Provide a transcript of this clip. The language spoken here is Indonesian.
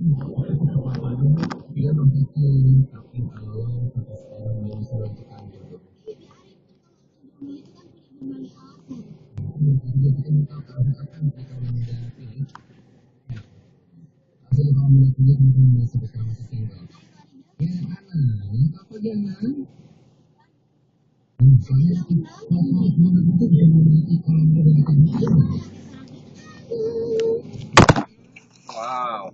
Dia membuat tapi kalau sampai sekarang belum bisa lakukan gitu. Jadi kita minta kalau misalkan kita udah pilih, ada yang mau pilih mungkin masih sekarang masih single. Ya mana? Ini apa jangan? Saya harus menentukan dan memiliki kalau dari kita. Wow.